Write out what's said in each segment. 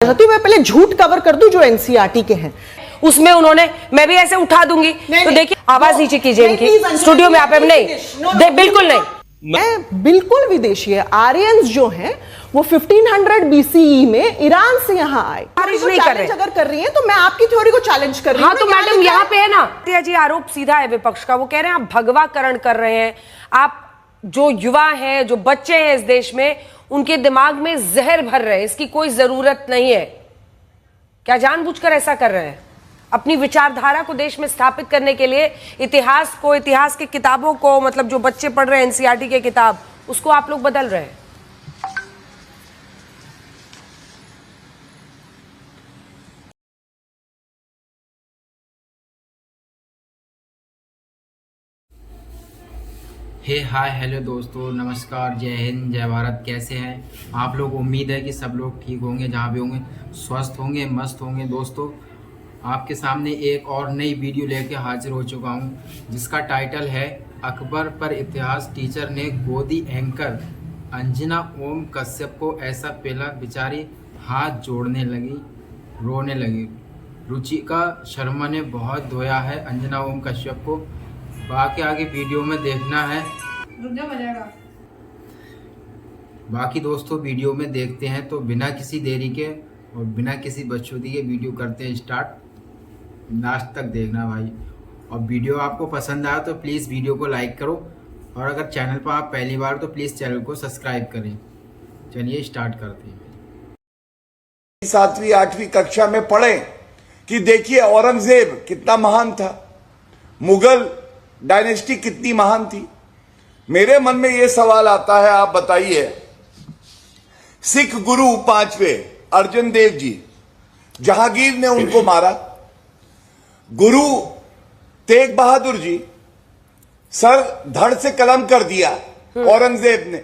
चाहती हूँ मैं पहले झूठ कवर कर दूं जो एनसीईआरटी के हैं। उसमें उन्होंने मैं भी ऐसे उठा दूंगी तो देखिए आवाज नीचे कीजिए इनकी स्टूडियो में आप नहीं बिल्कुल नहीं। मैं बिल्कुल विदेशी है। आर्यंस जो हैं वो 1500 बीसीई में ईरान से यहाँ आए। खारिज नहीं कर रहे। अगर कर रही हैं तो मैं आपकी थ्योरी को चैलेंज कर रही हूँ। हाँ तो मैडम यहाँ पे है ना जी आरोप सीधा है विपक्ष का। वो कह रहे हैं आप भगवाकरण कर रहे हैं। आप जो युवा हैं जो बच्चे हैं इस देश में उनके दिमाग में जहर भर रहे हैं। इसकी कोई जरूरत नहीं है। क्या जानबूझकर ऐसा कर रहे हैं? अपनी विचारधारा को देश में स्थापित करने के लिए इतिहास को, इतिहास की किताबों को, मतलब जो बच्चे पढ़ रहे हैं एनसीईआरटी के किताब, उसको आप लोग बदल रहे हैं। हाय हेलो दोस्तों, नमस्कार, जय हिंद, जय भारत। कैसे हैं आप लोग? उम्मीद है कि सब लोग ठीक होंगे, जहाँ भी होंगे स्वस्थ होंगे, मस्त होंगे। दोस्तों आपके सामने एक और नई वीडियो लेके हाजिर हो चुका हूँ जिसका टाइटल है अकबर पर इतिहास टीचर ने गोदी एंकर अंजना ओम कश्यप को ऐसा पेला, बेचारी हाथ जोड़ने लगी, रोने लगी। रुचिका शर्मा ने बहुत धोया है अंजना ओम कश्यप को। बाकी आगे वीडियो में देखना है। बाकी दोस्तों वीडियो में देखते हैं तो बिना किसी देरी के और बिना किसी बदशुदी के वीडियो करते हैं स्टार्ट। लास्ट तक देखना भाई। और वीडियो आपको पसंद आया तो प्लीज़ वीडियो को लाइक करो और अगर चैनल पर आप पहली बार तो प्लीज़ चैनल को सब्सक्राइब करें। चलिए स्टार्ट करते हैं। 7वीं 8वीं कक्षा में पढ़े कि देखिए औरंगजेब कितना महान था, मुगल डायनेस्टी कितनी महान थी। मेरे मन में यह सवाल आता है, आप बताइए, सिख गुरु 5वें अर्जन देव जी, जहांगीर ने उनको मारा। गुरु तेग बहादुर जी सर धड़ से कलम कर दिया औरंगजेब ने।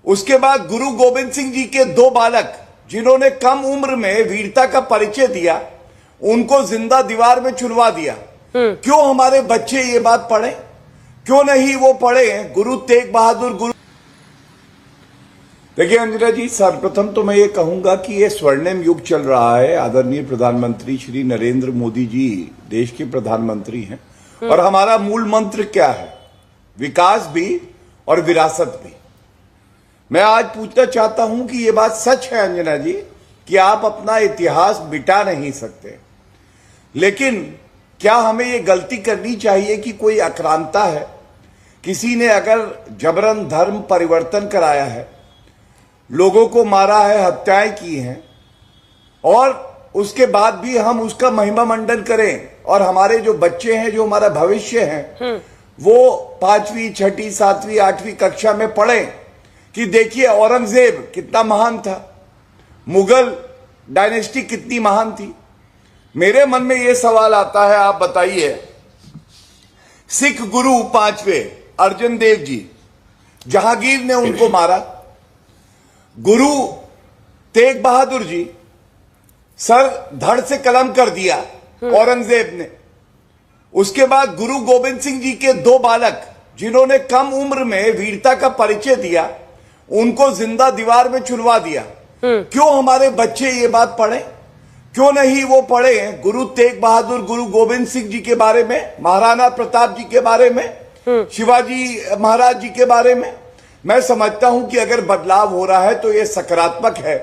उसके बाद गुरु गोविंद सिंह जी के 2 बालक जिन्होंने कम उम्र में वीरता का परिचय दिया, उनको जिंदा दीवार में चुनवा दिया। क्यों हमारे बच्चे ये बात पढ़े? क्यों नहीं वो पढ़े गुरु तेग बहादुर गुरु? देखिए अंजना जी, सर्वप्रथम तो मैं ये कहूंगा कि ये स्वर्णिम युग चल रहा है। आदरणीय प्रधानमंत्री श्री नरेंद्र मोदी जी देश के प्रधानमंत्री हैं और हमारा मूल मंत्र क्या है? विकास भी और विरासत भी। मैं आज पूछना चाहता हूं कि ये बात सच है अंजना जी कि आप अपना इतिहास मिटा नहीं सकते, लेकिन क्या हमें ये गलती करनी चाहिए कि कोई आक्रांता है, किसी ने अगर जबरन धर्म परिवर्तन कराया है, लोगों को मारा है, हत्याएं की हैं, और उसके बाद भी हम उसका महिमा मंडन करें और हमारे जो बच्चे हैं, जो हमारा भविष्य है, वो 5वीं 6वीं 7वीं 8वीं कक्षा में पढ़ें कि देखिए औरंगजेब कितना महान था, मुगल डायनेस्टी कितनी महान थी। मेरे मन में यह सवाल आता है, आप बताइए, सिख गुरु 5वें अर्जन देव जी, जहांगीर ने उनको मारा। गुरु तेग बहादुर जी सर धड़ से कलम कर दिया औरंगजेब ने। उसके बाद गुरु गोविंद सिंह जी के 2 बालक जिन्होंने कम उम्र में वीरता का परिचय दिया, उनको जिंदा दीवार में चुनवा दिया। क्यों हमारे बच्चे ये बात पढ़े? क्यों नहीं वो पढ़े गुरु तेग बहादुर गुरु गोविंद सिंह जी के बारे में, महाराणा प्रताप जी के बारे में, शिवाजी महाराज जी के बारे में? मैं समझता हूं कि अगर बदलाव हो रहा है तो ये सकारात्मक है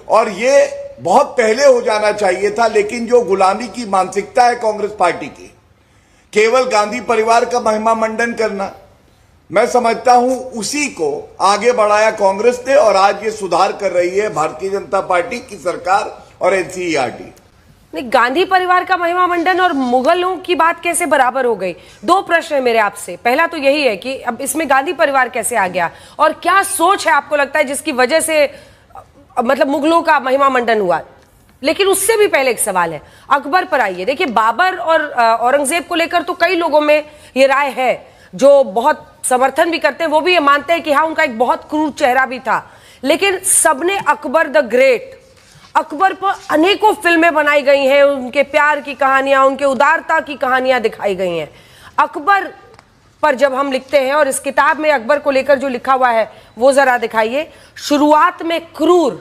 और ये बहुत पहले हो जाना चाहिए था। लेकिन जो गुलामी की मानसिकता है कांग्रेस पार्टी की, केवल गांधी परिवार का महिमा मंडन करना, मैं समझता हूं उसी को आगे बढ़ाया कांग्रेस ने और आज ये सुधार कर रही है भारतीय जनता पार्टी की सरकार और एनसीईआरटी। नहीं, गांधी परिवार का महिमा मंडन और मुगलों की बात कैसे बराबर हो गई? 2 प्रश्न है मेरे आपसे। पहला तो यही है कि अब इसमें गांधी परिवार कैसे आ गया और क्या सोच है आपको लगता है जिसकी वजह से मतलब मुगलों का महिमा मंडन हुआ? लेकिन उससे भी पहले एक सवाल है, अकबर पर आइए। देखिए बाबर और औरंगजेब को लेकर तो कई लोगों में ये राय है, जो बहुत समर्थन भी करते हैं, वो भी ये मानते हैं कि हाँ उनका एक बहुत क्रूर चेहरा भी था। लेकिन सबने अकबर द ग्रेट, अकबर पर अनेकों फिल्में बनाई गई हैं, उनके प्यार की कहानियां, उनके उदारता की कहानियां दिखाई गई हैं। अकबर पर जब हम लिखते हैं, और इस किताब में अकबर को लेकर जो लिखा हुआ है वो जरा दिखाइए। शुरुआत में क्रूर,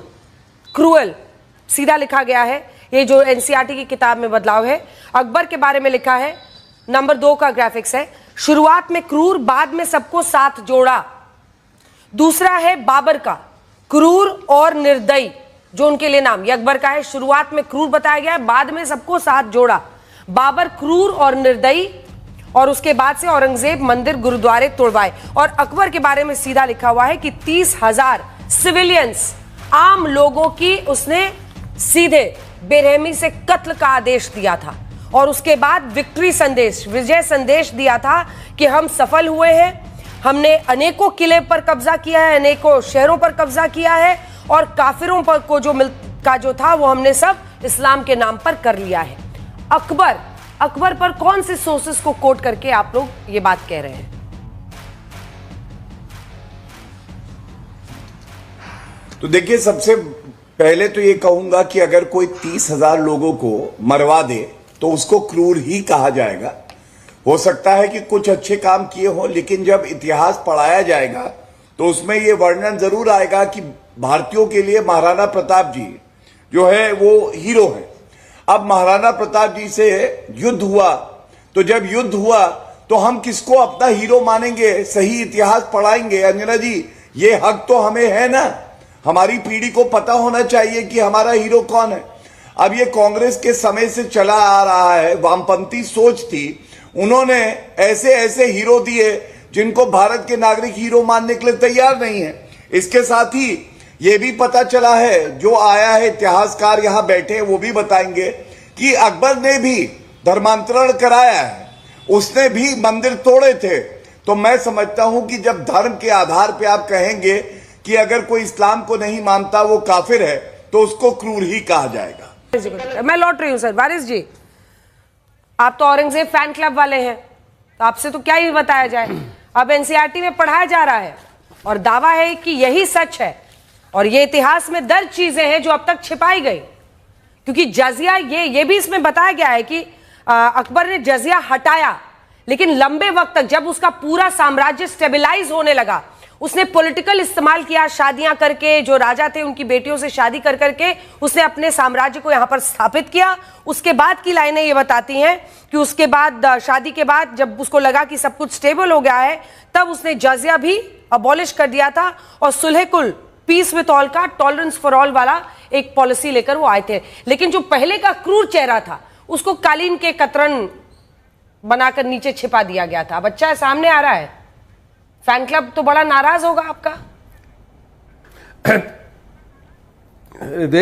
क्रूअल, सीधा लिखा गया है, ये जो एनसीईआरटी की किताब में बदलाव है। अकबर के बारे में लिखा है, नंबर 2 का ग्राफिक्स है, शुरुआत में क्रूर, बाद में सबको साथ जोड़ा। दूसरा है बाबर का, क्रूर और निर्दयी, जो उनके लिए नाम, ये अकबर का है, शुरुआत में क्रूर बताया गया है, बाद में सबको साथ जोड़ा। बाबर क्रूर और निर्दयी, और उसके बाद से औरंगजेब मंदिर गुरुद्वारे तोड़वाए। और अकबर के बारे में सीधा लिखा हुआ है कि 30,000 सिविलियंस, आम लोगों की उसने सीधे बेरहमी से कत्ल का आदेश दिया था। और उसके बाद विक्ट्री संदेश, विजय संदेश दिया था कि हम सफल हुए हैं, हमने अनेकों किले पर कब्जा किया है, अनेकों शहरों पर कब्जा किया है, और काफिरों पर को जो था वो हमने सब इस्लाम के नाम पर कर लिया है। अकबर पर कौन से सोर्सेस को कोट करके आप लोग ये बात कह रहे हैं? तो देखिए, सबसे पहले तो ये कहूंगा कि अगर कोई 30,000 लोगों को मरवा दे तो उसको क्रूर ही कहा जाएगा। हो सकता है कि कुछ अच्छे काम किए हो, लेकिन जब इतिहास पढ़ाया जाएगा तो उसमें यह वर्णन जरूर आएगा कि भारतीयों के लिए महाराणा प्रताप जी जो है वो हीरो है। अब महाराणा प्रताप जी से युद्ध हुआ, तो जब युद्ध हुआ तो हम किसको अपना हीरो मानेंगे? सही इतिहास पढ़ाएंगे। अंजना जी, ये हक तो हमें है ना, हमारी पीढ़ी को पता होना चाहिए कि हमारा हीरो कौन है। अब ये कांग्रेस के समय से चला आ रहा है, वामपंथी सोच थी, उन्होंने ऐसे ऐसे हीरो दिए जिनको भारत के नागरिक हीरो मानने के लिए तैयार नहीं है। इसके साथ ही ये भी पता चला है, जो आया है इतिहासकार यहां बैठे हैं वो भी बताएंगे कि अकबर ने भी धर्मांतरण कराया है, उसने भी मंदिर तोड़े थे। तो मैं समझता हूं कि जब धर्म के आधार पे आप कहेंगे कि अगर कोई इस्लाम को नहीं मानता वो काफिर है, तो उसको क्रूर ही कहा जाएगा। मैं लौट रही हूं सर। वारिस जी, आप तो औरंगजेब फैन क्लब वाले हैं, तो आपसे तो क्या ही बताया जाए। अब एनसीईआरटी में पढ़ाया जा रहा है और दावा है कि यही सच है, और ये इतिहास में दर्ज चीजें हैं जो अब तक छिपाई गई। क्योंकि जजिया, ये भी इसमें बताया गया है कि अकबर ने जजिया हटाया, लेकिन लंबे वक्त तक जब उसका पूरा साम्राज्य स्टेबलाइज होने लगा, उसने पॉलिटिकल इस्तेमाल किया, शादियां करके, जो राजा थे उनकी बेटियों से शादी कर करके उसने अपने साम्राज्य को यहां पर स्थापित किया। उसके बाद की लाइनें ये बताती हैं कि उसके बाद, शादी के बाद जब उसको लगा कि सब कुछ स्टेबल हो गया है, तब उसने जजिया भी अबॉलिश कर दिया था और सुलह कुल, पीस विथ ऑल का, टॉलरेंस फॉर ऑल वाला एक पॉलिसी लेकर वो आए थे। लेकिन जो पहले का क्रूर चेहरा था उसको कालीन के कतरन बनाकर नीचे छिपा दिया गया था। बच्चा सामने आ रहा है, फैन क्लब तो बड़ा नाराज होगा आपका।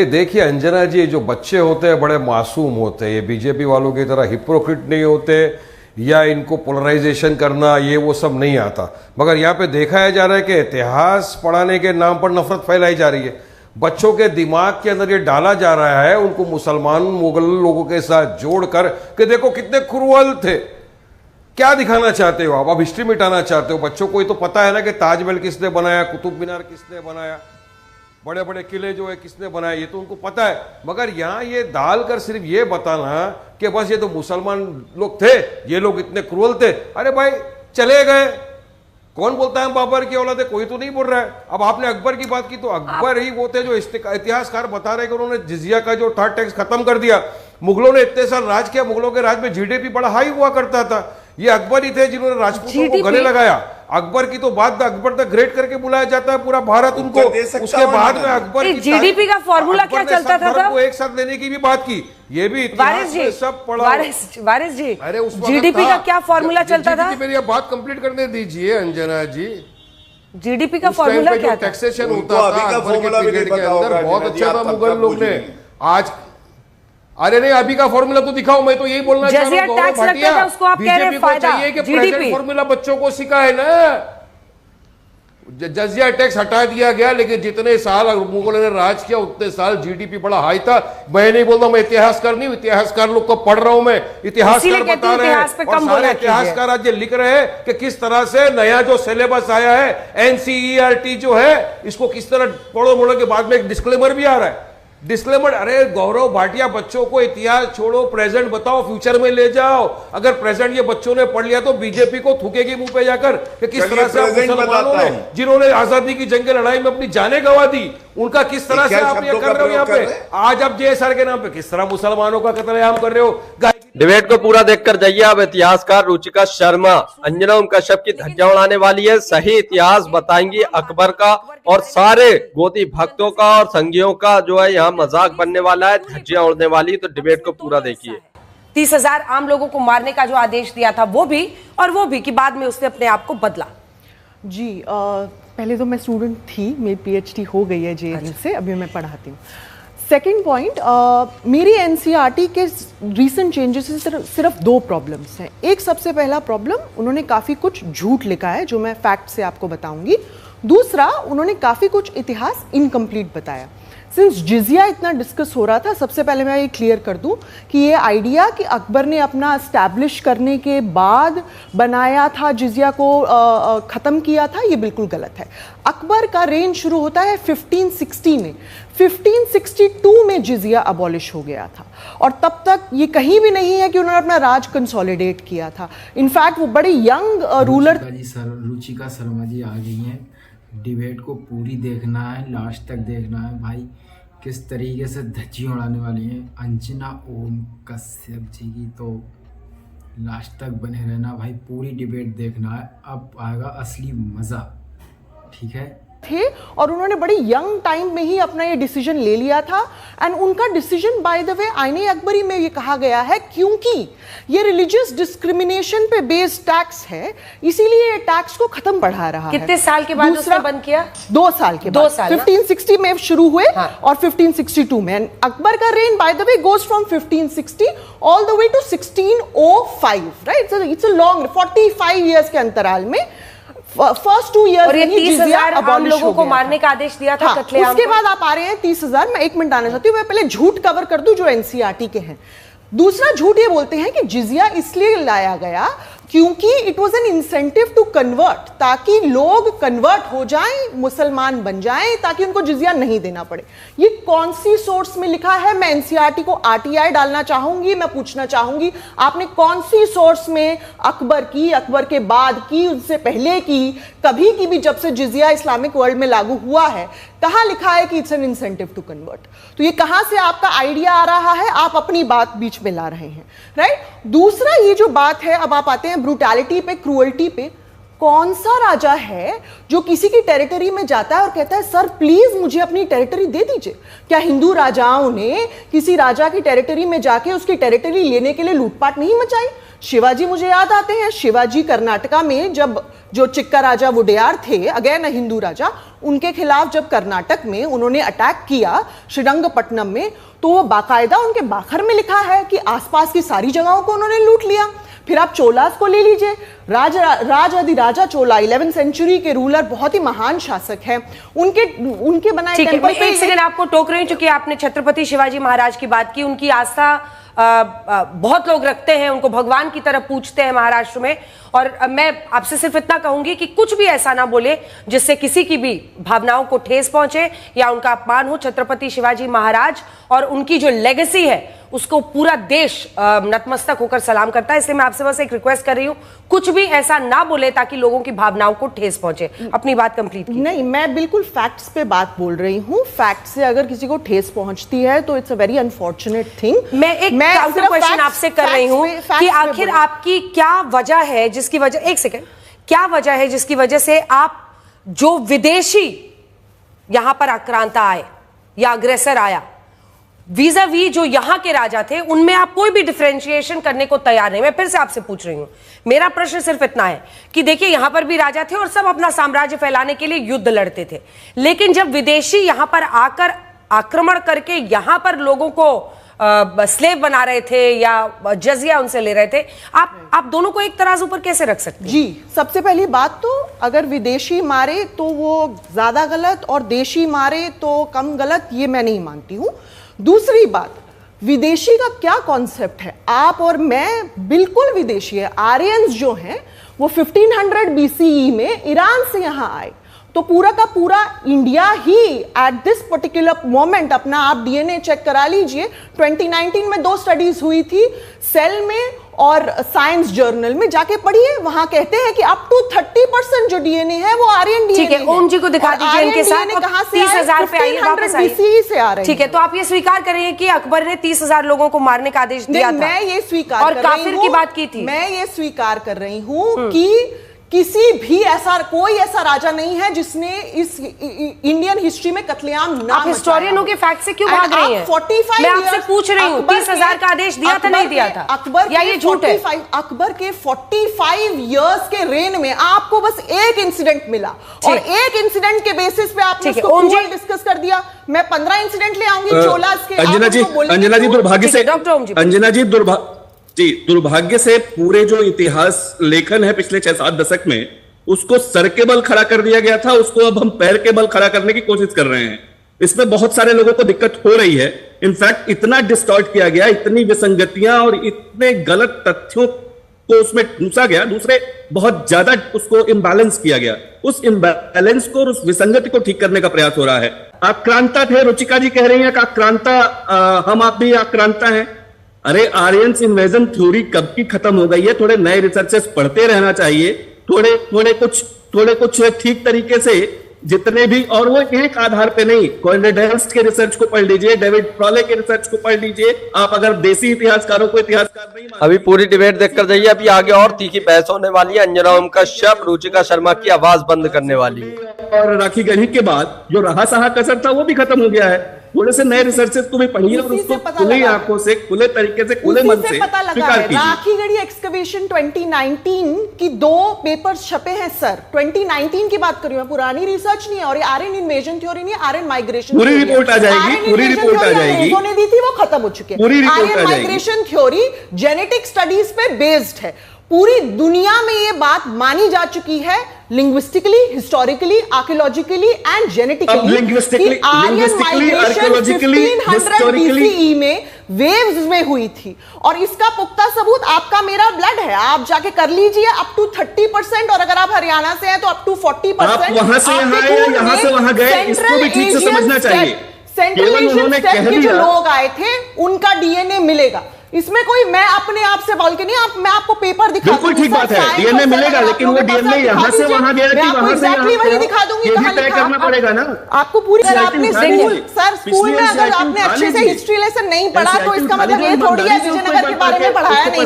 देखिए अंजना जी, जो बच्चे होते हैं बड़े मासूम होते हैं, ये बीजेपी वालों की तरह हिपोक्रेट नहीं होते, या इनको पोलराइजेशन करना ये वो सब नहीं आता। मगर यहाँ पे दिखाया जा रहा है कि इतिहास पढ़ाने के नाम पर नफरत फैलाई जा रही है। बच्चों के दिमाग के अंदर ये डाला जा रहा है, उनको मुसलमान मुगल लोगों के साथ जोड़कर कि देखो कितने क्रूअल थे। क्या दिखाना चाहते हो आप? हिस्ट्री मिटाना चाहते हो? बच्चों को ये तो पता है ना कि ताजमहल किसने बनाया, कुतुब मीनार किसने बनाया, बड़े बड़े किले जो है किसने बनाए, ये तो उनको पता है। मगर यहाँ ये डालकर सिर्फ ये बताना कि बस ये तो मुसलमान लोग थे, ये लोग इतने क्रूअल थे, अरे भाई चले गए। कौन बोलता है बाबर की औलाद है? कोई तो नहीं बोल रहा है। अब आपने अकबर की बात की, तो अकबर ही वो थे जो इतिहासकार बता रहे कि उन्होंने जिजिया का जो था टैक्स खत्म कर दिया। मुगलों ने इतने साल राज किया, मुगलों के राज में जीडीपी बड़ा हाई हुआ करता था। ये अकबर ही थे जिन्होंने राजपूतों को गले लगाया। अकबर की तो बात अकबर द ग्रेट करके बुलाया जाता है पूरा भारत उनको। उसके बाद में अकबर की जीडीपी का फॉर्मूला क्या चलता था? वो एक साथ लेने की भी बात की, ये भी इतिहास में सब पढ़ा। वारिस जी, अरे उस जीडीपी का क्या फॉर्मूला चलता था? मेरी बात कंप्लीट करने दीजिए अंजना जी। जीडीपी का फॉर्मूला क्या था? टैक्सेशन होता था अकबर के पीरियड के अंदर, बहुत अच्छा था। मुगल लोग ने आज, अरे नहीं अभी का फॉर्मूला तो दिखाओ। मैं तो यही बोलना चाह रहा हूं, टैक्स लगता था उसको आप कह रहे हैं फायदा, चाहिए कि प्रेजेंट फॉर्मूला बच्चों को सिखाए ना। जजिया टैक्स हटा दिया गया, लेकिन जितने साल मुगलों ने राज किया उतने साल जीडीपी बड़ा हाई था। मैं नहीं बोलता, मैं इतिहासकार नहीं हूं, इतिहासकार लोग को पढ़ रहा हूं मैं, इतिहासकार बता रहे हैं। और सारे इतिहासकार आज ये लिख रहे हैं कि किस तरह से नया जो सिलेबस आया है एनसीईआरटी जो है, इसको किस तरह पढ़ो बोलो के बाद में एक डिस्क्लेमर भी आ रहा है डिस्क्लेमर, अरे गौरव भाटिया, बच्चों को इतिहास छोड़ो, प्रेजेंट बताओ, फ्यूचर में ले जाओ। अगर प्रेजेंट ये बच्चों ने पढ़ लिया तो बीजेपी को थूकेगी मुंह पे जाकर कि किस तरह से मुसलमानों ने, जिन्होंने आजादी की जंग लड़ाई में अपनी जानें गंवा दी, उनका किस तरह से आप ये कर रहे हो। यहाँ पे आज आप जेएसआर के नाम पे किस तरह मुसलमानों का कत्लेआम कर रहे हो। डिबेट को पूरा देखकर जाइए। अब इतिहासकार रुचिका शर्मा अंजना उम कश्यप की धज्जियां उड़ाने वाली है, सही इतिहास बताएंगी अकबर का और सारे गोदी भक्तों का और संगियों का जो है यहाँ मजाक बनने वाला है, धज्जियां उड़ने वाली। तो डिबेट को पूरा देखिए। 30,000 आम लोगों को मारने का जो आदेश दिया था वो भी कि बाद में उसने अपने आप को बदला। जी पहले तो मैं स्टूडेंट थी, मेरी पीएचडी हो गई है जेएनयू से, अभी मैं पढ़ाती हूँ। सेकेंड पॉइंट, मेरी एनसीईआरटी के रीसेंट चेंजेस से सिर्फ 2 प्रॉब्लम्स हैं। एक सबसे पहला प्रॉब्लम, उन्होंने काफ़ी कुछ झूठ लिखा है जो मैं फैक्ट से आपको बताऊंगी। दूसरा, उन्होंने काफ़ी कुछ इतिहास इनकम्प्लीट बताया। सिंस जिजिया इतना डिस्कस हो रहा था, सबसे पहले मैं ये क्लियर कर दूं कि ये आइडिया कि अकबर ने अपना एस्टैब्लिश करने के बाद बनाया था, जिजिया को ख़त्म किया था, ये बिल्कुल गलत है। अकबर का रेंज शुरू होता है 1560 में। 1562 में जिजिया अबॉलिश हो गया था और तब तक ये कहीं भी नहीं है कि उन्होंने अपना राज कंसोलिडेट किया था। इनफैक्ट वो बड़े यंग रूलर। रुचिका शर्मा जी आ गई हैं। डिबेट को पूरी देखना है, लास्ट तक देखना है भाई, किस तरीके से धज्जियां उड़ाने वाली हैं अंजना ओम कश्यप जी की। तो लास्ट तक बने रहना भाई, पूरी डिबेट देखना है, अब आएगा असली मज़ा, ठीक है। थे और उन्होंने बड़ी यंग टाइम में ही अपना ये डिसीजन ले लिया था। एंड उनका डिसीजन बाय द वे आईने अकबरी में ये कहा गया है क्योंकि ये रिलीजियस डिस्क्रिमिनेशन पे बेस्ड टैक्स है, इसीलिए ये टैक्स को खत्म बढ़ा रहा है। कितने साल के बाद उसने बंद किया? 2 साल के बाद। 1560 में शुरू हुए और 1562 में। अकबर का reign by the way goes from 1560 all the way to 1605, right. It's a long 45 years के अंतराल में फर्स्ट 2 ईयर। और ये 30,000 आम लोगों को मारने का आदेश दिया था। उसके बाद आप आ रहे हैं 30,000। मैं 1 मिनट आना चाहती हूँ, मैं पहले झूठ कवर कर दूं जो एनसीईआरटी के हैं। दूसरा झूठ ये बोलते हैं कि जिजिया इसलिए लाया गया क्योंकि it was an incentive to convert, ताकि लोग कन्वर्ट हो जाएं, मुसलमान बन जाएं, ताकि उनको जिजिया नहीं देना पड़े। ये कौन सी सोर्स में लिखा है? मैं एनसीईआरटी को आरटीआई डालना चाहूंगी। मैं पूछना चाहूंगी आपने कौन सी सोर्स में अकबर की, अकबर के बाद की, उनसे पहले की, कभी की भी जब से जिजिया इस्लामिक वर्ल्ड में लागू हुआ है, कहां लिखा है कि it's an incentive to convert? तो ये कहां से आपका आइडिया आ रहा है? आप अपनी बात बीच में ला रहे हैं, राइट। दूसरा ये जो बात है, अब आप आते हैं ब्रूटैलिटी पे, क्रूअल्टी पे। कौन सा राजा है जो किसी की टेरिटरी में जाता है और कहता है सर प्लीज मुझे अपनी टेरिटरी दे दीजिए? क्या हिंदू राजाओं ने किसी राजा की टेरिटरी में जाके उसकी टेरिटरी लेने के लिए लूटपाट नहीं मचाई? शिवाजी मुझे याद आते हैं। शिवाजी कर्नाटका में जब जो चिक्का राजा वुडेयार थे, अगेन हिंदू राजा, उनके खिलाफ जब कर्नाटक में उन्होंने अटैक किया श्रीरंगपट्टनम में, तो वो बाकायदा उनके बाखर में लिखा है कि आसपास की सारी जगहों को उन्होंने लूट लिया। फिर आप चोलास को ले लीजिए, राजाधिराजा चोला 11th सेंचुरी के रूलर, बहुत ही महान शासक हैं। उनके बनाए टेंपल पे। एक सेकंड आपको टोक रही हूं, क्योंकि आपने छत्रपति शिवाजी महाराज की बात की। उनकी आस्था बहुत लोग रखते हैं, उनको भगवान की तरह पूजते हैं महाराष्ट्र में। और मैं आपसे सिर्फ इतना कहूंगी कि कुछ भी ऐसा ना बोले जिससे किसी की भी भावनाओं को ठेस पहुंचे या उनका अपमान हो। छत्रपति शिवाजी महाराज और उनकी जो लेगेसी है उसको पूरा देश नतमस्तक होकर सलाम करता है। इसलिए मैं आपसे बस एक रिक्वेस्ट कर रही हूं, कुछ भी ऐसा ना बोले ताकि लोगों की भावनाओं को ठेस पहुंचे। अपनी बात कंप्लीट नहीं, मैं बिल्कुल फैक्ट्स पे बात बोल रही हूं। फैक्ट से अगर किसी को ठेस पहुंचती है तो it's a very unfortunate thing. मैं एक काउंटर क्वेश्चन आपसे कर रही हूं कि आखिर आपकी क्या वजह है जिसकी वजह, एक सेकेंड, क्या वजह है जिसकी वजह से आप जो विदेशी यहां पर आक्रांता आए या अग्रेसर आया, वीजा वी जो यहां के राजा थे, उनमें आप कोई भी डिफरेंशिएशन करने को तैयार नहीं। मैं फिर से आपसे पूछ रही हूं, मेरा प्रश्न सिर्फ इतना है कि देखिए यहां पर भी राजा थे और सब अपना साम्राज्य फैलाने के लिए युद्ध लड़ते थे, लेकिन जब विदेशी यहां पर आकर आक्रमण करके यहां पर लोगों को स्लेव बना रहे थे या जजिया उनसे ले रहे थे, आप दोनों को एक तराजू पर कैसे रख सकते हैं? जी, सबसे पहली बात तो अगर विदेशी मारे तो वो ज्यादा गलत और देशी मारे तो कम गलत, ये मैं नहीं मानती हूं। दूसरी बात, विदेशी का क्या कॉन्सेप्ट है? आप और मैं बिल्कुल विदेशी है। आर्यंस जो हैं वो 1500 BCE में ईरान से यहां आए, तो पूरा का पूरा India he at this particular moment अपना आप डीएनए चेक करा लीजिए। 2019 में 2 स्टडीज हुई थी, सेल में और साइंस जर्नल में, जाके पढ़िए। वहां कहते हैं कि अप टू 30% जो डीएनए है वो आर्यन डीएनए ठीक है, ओम जी को दिखा दीजिए इनके साथ। कहां से 30,000 पे आइए, वापस आइए। BCE से आ रहे हैं। ठीक है, तो आप ये स्वीकार कर रही हैं कि अकबर ने 30,000 लोगों को मारने का आदेश दिया था? मैं ये स्वीकार और कर रही काफिर हूं, की बात की थी। मैं ये स्वीकार कर रही हूं कि किसी भी कोई ऐसा राजा नहीं है जिसने इस इंडियन हिस्ट्री में कत्लेआम ना आप हिस्टोरियनों के फैक्ट से क्यों भाग रही हैं? 45 मैं आपसे पूछ रही हूं, 30,000 का आदेश दिया था, नहीं दिया था? अकबर या ये झूठ है? अकबर के 45 इयर्स के रेन में आपको बस एक इंसिडेंट मिला, और एक इंसिडेंट के बेसिस पे आपने उसको पूरा डिस्कस कर दिया। मैं 15 इंसिडेंट ले आऊंगी चोलास के। अंजना जी दुर्भाग्य से, अंजना जी दुर्भाग्य से पूरे जो इतिहास लेखन है पिछले 6-7 दशक में, उसको सर के बल खड़ा कर दिया गया था, उसको अब हम पैर के बल खड़ा करने की कोशिश कर रहे हैं। इसमें बहुत सारे लोगों को दिक्कत हो रही है। इनफैक्ट इतना डिस्टॉर्ट किया गया, इतनी विसंगतियां और इतने गलत तथ्यों को उसमें घुसा गया, दूसरे बहुत ज्यादा उसको इम्बैलेंस किया गया। उस इम्बैलेंस को और उस विसंगति को ठीक करने का प्रयास हो रहा है। आक्रांता थे, रुचिका जी कह रही हैं कि आक्रांता, हम आप भी आक्रांता हैं। अरे आर्यंस इन्वेजन थ्योरी कब की खत्म हो गई है? थोड़े नए रिसर्चेस पढ़ते रहना चाहिए, थोड़े कुछ ठीक तरीके से, जितने भी, और वो एक आधार पे नहीं, कॉन्रेडेल्स के रिसर्च को पढ़ लीजिए, डेविड फ्रॉले के रिसर्च को पढ़ लीजिए। आप अगर देसी इतिहासकारों को इतिहासकार नहीं मानते, अभी पूरी डिबेट देखकर जाइए। अभी आगे और तीखी बहस होने वाली है। अंजना ओम कश्यप रुचिका शर्मा की आवाज बंद करने वाली है। और राखी गढ़ी के बाद जो रहा सहा कसर था वो भी खत्म हो गया है। थोड़े से नए रिसर्चेस को भी पढ़िए और उसको खुली आंखों से, खुले तरीके से, खुले मन से स्वीकार कीजिए। राखीगढ़ी एक्सकवेशन 2019 की 2 पेपर्स छपे हैं सर। 2019 की बात कर रही हूं, पुरानी रिसर्च नहीं है, और ये आर्यन इन्वेजन थ्योरी नहीं, आर्यन माइग्रेशन पूरी रिपोर्ट आ जाएगी, पूरी रिपोर्ट आ जाएगी। उन्होंने दी थी, वो खत्म हो चुकी है। Aryan migration theory genetic studies पे बेस्ड है। पूरी दुनिया में ये बात मानी जा चुकी है, linguistically, historically, archaeologically and genetically, Aryan migration 1500 BCE में वेव्स में हुई थी। और इसका पुख्ता सबूत आपका मेरा ब्लड है, आप जाके कर लीजिए। अप टू 30%, और अगर आप हरियाणा से हैं तो अप टू 40%। आप वहां से यहाँ आए, यहाँ से वहां गए, इसको भी ठीक से समझना चाहिए। सेंट्रल एशियन स्टेप के जो लोग आए थे उनका डीएनए मिलेगा। इसमें कोई मैं अपने आप से बोल के नहीं, मैं आपको पेपर दिखा बिल्कुल ठीक बात है, डीएनए मिलेगा, लेकिन वो डीएनए यहाँ से वहां गया कि वहां से वही दिखा दूंगी, ये भी तय करना पड़ेगा ना आपको पूरी। अगर आपने स्कूल में अगर आपने अच्छे से हिस्ट्री लेसन नहीं पढ़ा तो इसका मतलब ये थोड़ी है विजयनगर के बारे में पढ़ाया नहीं।